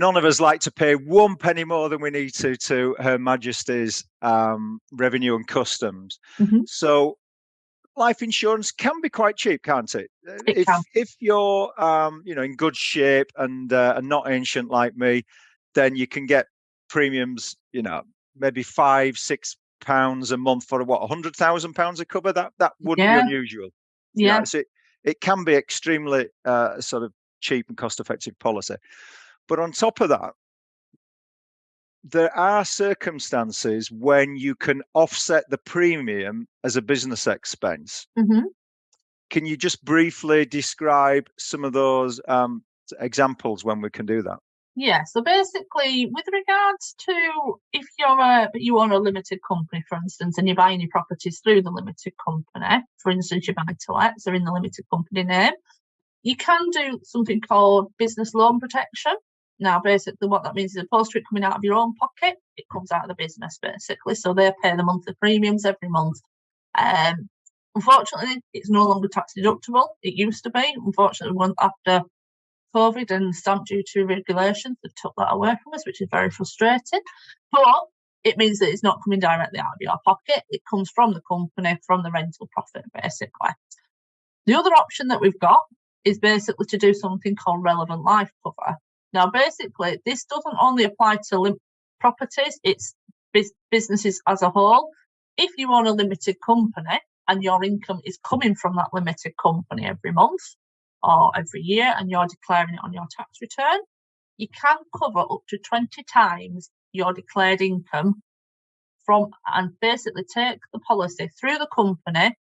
none of us like to pay one penny more than we need to Her Majesty's Revenue and Customs. Mhm. So life insurance can be quite cheap, can't it? It can. If you're in good shape and not ancient like me, then you can get premiums, maybe £5-6 a month for what, £100,000 a cover. That wouldn't be Yeah. unusual. Yeah. So it can be extremely sort of cheap and cost-effective policy. But on top of that, there are circumstances when you can offset the premium as a business expense. Mhm. Can you just briefly describe some of those examples when we can do that? Yeah, so basically, with regards to if you own a limited company, for instance, and you're buying your properties through the limited company, for instance, your buy-to-lets are in the limited company name, you can do something called business loan protection. Now, basically, what that means is opposed to it coming out of your own pocket, it comes out of the business, basically. So they pay the monthly premiums every month. Unfortunately, it's no longer tax deductible. It used to be. Unfortunately, after COVID and stamp duty regulations, they took that away from us, which is very frustrating. But it means that it's not coming directly out of your pocket. It comes from the company, from the rental profit, basically. The other option that we've got is basically to do something called relevant life cover. Now, basically, this doesn't only apply to properties, it's businesses as a whole. If you own a limited company and your income is coming from that limited company every month or every year and you're declaring it on your tax return, you can cover up to 20 times your declared income and basically take the policy through the company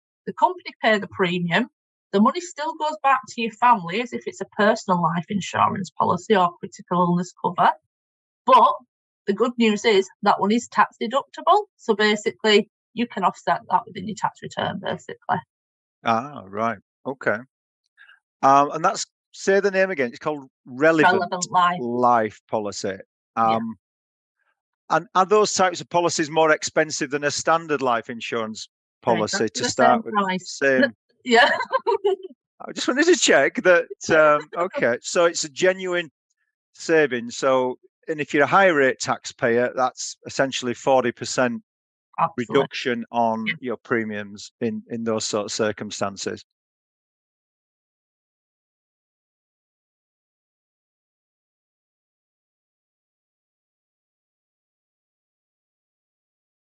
pay the premium, the money still goes back to your family as if it's a personal life insurance policy or critical illness cover. But the good news is that one is tax deductible. So basically, you can offset that within your tax return, basically. Ah, right. Okay. And that's, say the name again. It's called Relevant Life Policy. Yeah. And are those types of policies more expensive than a standard life insurance policy Exactly to start with? Same. Yeah. I just wanted to check that. Okay, so it's a genuine saving. So, and if you're a higher rate taxpayer, that's essentially 40% reduction on your premiums in those sort of circumstances.